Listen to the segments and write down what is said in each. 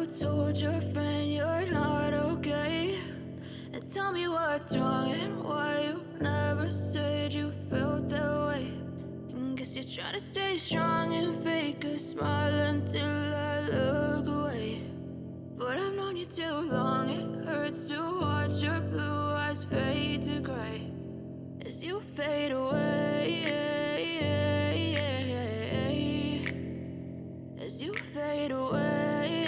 told your friend you're not okay, and tell me what's wrong and why you never said you felt that way. And guess you're trying to stay strong and fake a smile until I look away. But I've known you too long, it hurts to watch your blue eyes fade to gray as you fade away, as you fade away.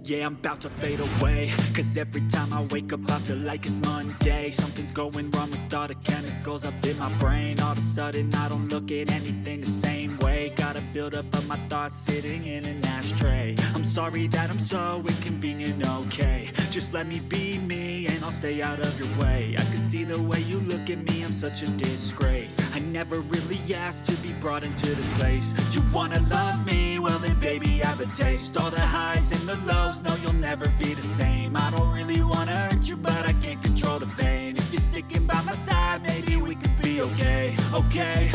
Yeah, I'm about to fade away, cause every time I wake up I feel like it's Monday. Something's going wrong with all the chemicals up in my brain. All of a sudden I don't look at anything the same way. Got a buildup of my thoughts sitting in an ashtray. I'm sorry that I'm so inconvenient, okay. Just let me be me and I'll stay out of your way. I can see the way you look at me, I'm such a disgrace. I never really asked to be brought into this place. You wanna love me? Well then baby, have a taste. All the highs and the lows, no, you'll never be the same. I don't really wanna hurt you, but I can't control the pain. If you're sticking by my side, maybe we could be okay. Okay,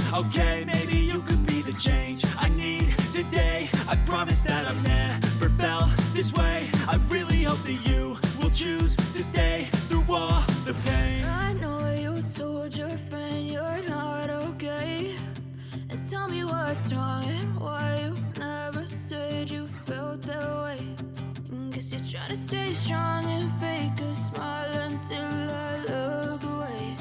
maybe you could be the change I need today. I promise that I've never felt this way. I really hope that you will choose to stay through all the pain. I know you told your friend you're not okay, and tell me what's wrong and why you never said you felt that way. And guess you're trying to stay strong and fake a smile until I look away.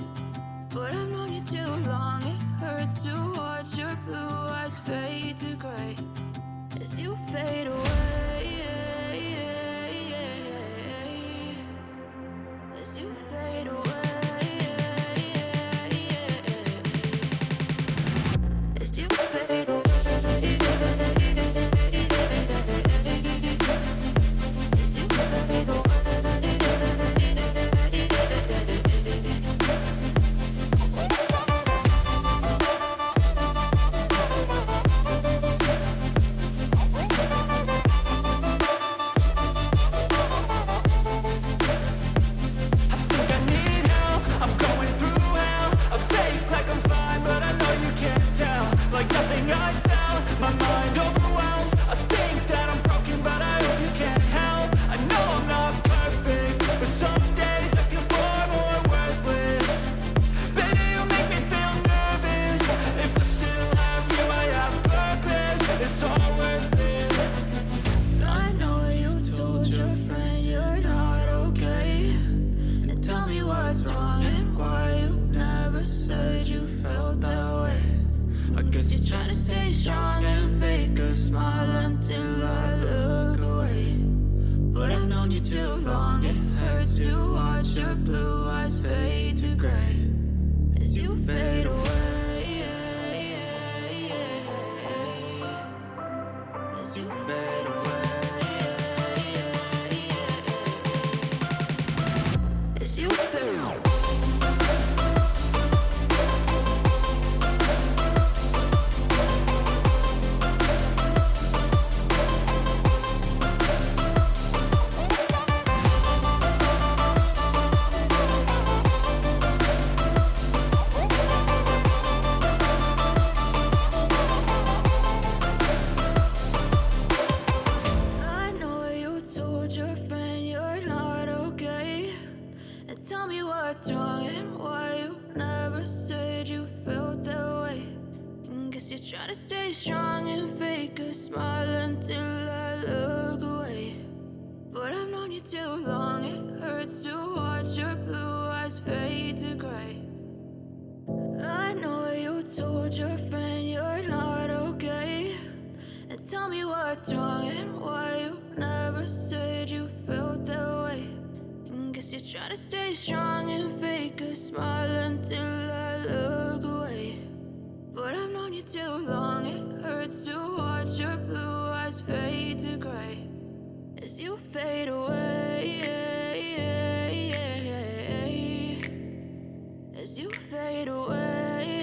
But I've known you too long, it hurts to watch your blue eyes fade to gray as you fade away, as you fade away. As you fade away. Try to stay strong and fake a smile until I look away. But I've known you too long, it hurts to watch your blue eyes fade to gray as you fade away, as you fade away.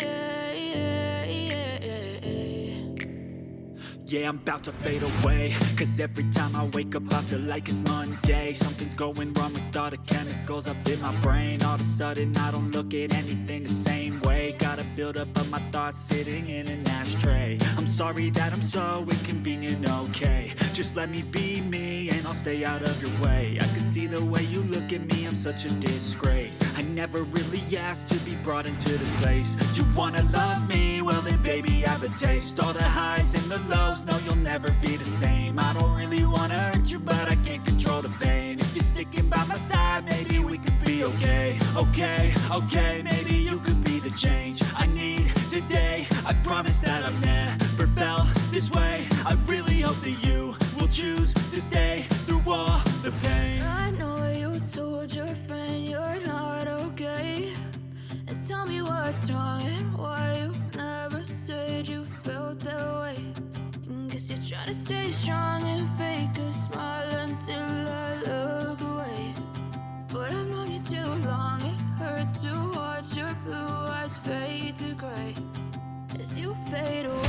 Yeah, I'm about to fade away, cause every time I wake up I feel like it's Monday. Something's going wrong with all the chemicals up in my brain. All of a sudden I don't look at anything the same way. Gotta build up of my thoughts sitting in an ashtray. I'm sorry that I'm so inconvenient, okay. Just let me be me and I'll stay out of your way. I can see the way you look at me, I'm such a disgrace. I never really asked to be brought into this place. You wanna love me? Well then baby, have a taste. All the highs and the lows, no, you'll never be the same. I don't really wanna hurt you, but I can't control the pain. If you're sticking by my side, maybe we could be okay. Okay, maybe you could be the change I need today. I promise that I've never felt this way. I really hope that you will choose to stay through all the pain. I know you told your friend you're not okay, and tell me what's wrong and why you never said you felt that way. Guess you're trying to stay strong and fake a smile until I look away. But I've known you too long, it hurts to watch your blue eyes fade to gray as you fade away.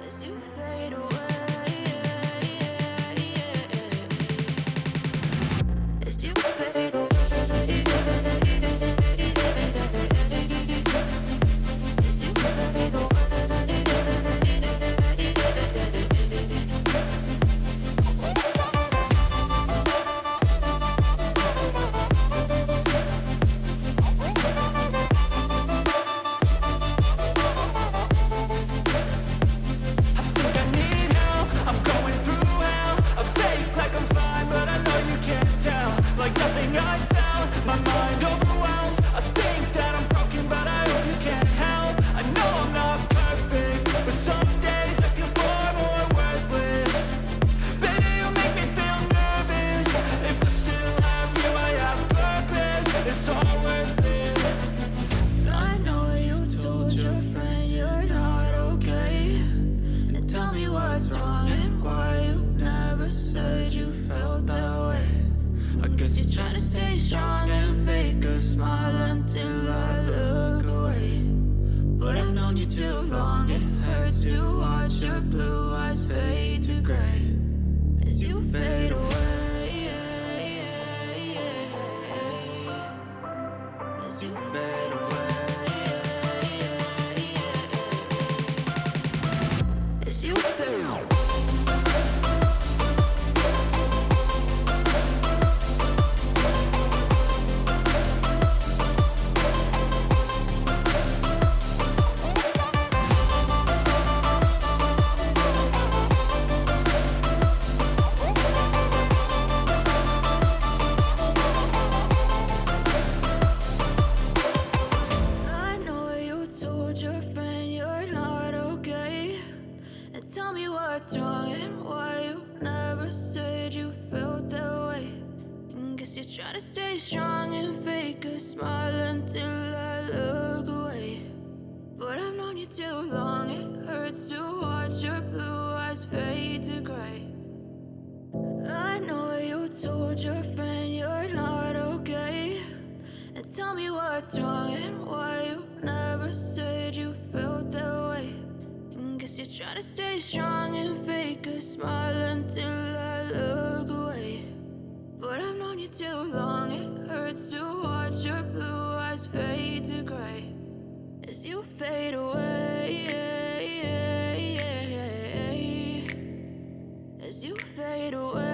As you fade away. As you fade away. Try to stay strong and fake a smile until I look away. But I've known you too long, it hurts to watch your blue eyes fade to gray. I know you told your friend you're not okay, and tell me what's wrong and why you never said you felt that way. Guess you're trying to stay strong and fake a smile until I look away. But I've known you too long, it hurts to watch your blue eyes fade to gray as you fade away. As you fade away.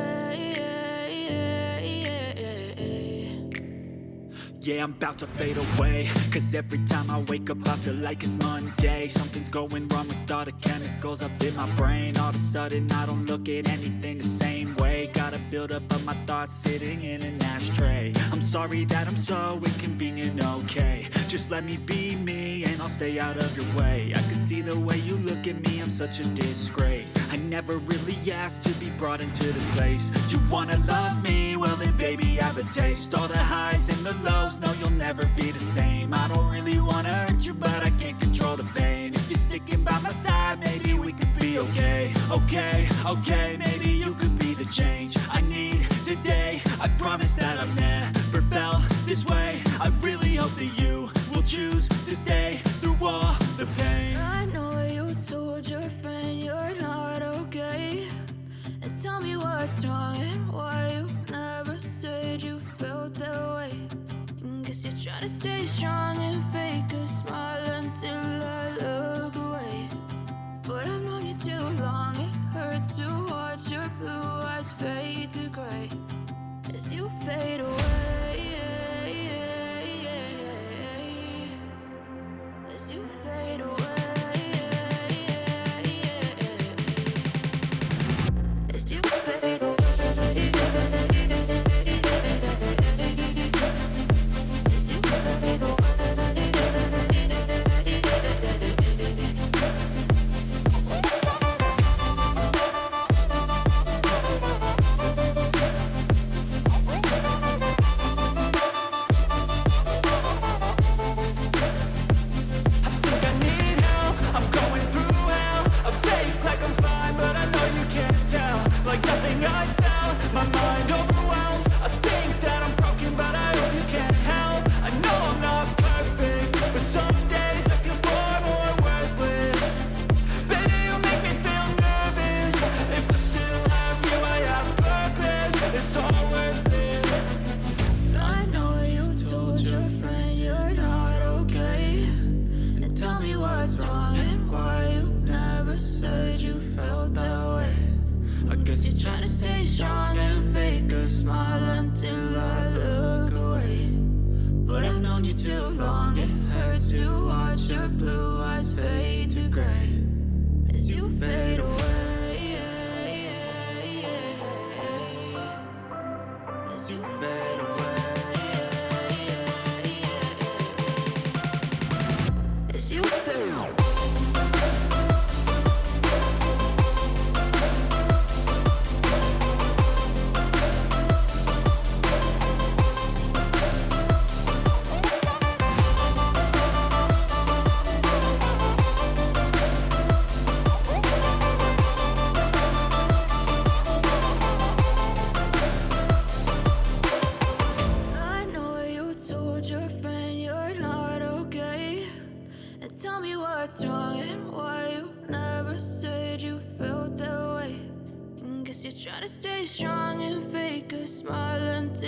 Yeah, I'm about to fade away, cause every time I wake up I feel like it's Monday. Something's going wrong with all the chemicals up in my brain. All of a sudden I don't look at anything the same way. Gotta build up of my thoughts sitting in an ashtray. I'm sorry that I'm so inconvenient, okay. Just let me be me and I'll stay out of your way. I can see the way you look at me, I'm such a disgrace. I never really asked to be brought into this place. You wanna love me? Well then baby, have a taste. All the highs and the lows, no, you'll never be the same. I don't really wanna hurt you, but I can't control the pain. If you're sticking by my side, maybe we could be okay. Okay, maybe you could be the change I need today. I promise that I've never felt this way. I really hope that you will choose to stay through all what's wrong and why you never said you felt that way. Guess you're trying to stay strong and fake a smile until I look away. But I've known you too long, it hurts to watch your blue eyes fade to gray as you fade away. As you fade away. As you fade away. You're trying to stay strong and fake a smile until I look away. But I've known you too long, it hurts to watch your blue eyes fade to gray as you fade away. As you fade away. As you fade away. Tell me what's wrong and why you never said you felt that way. Guess you're trying to stay strong and fake a smile until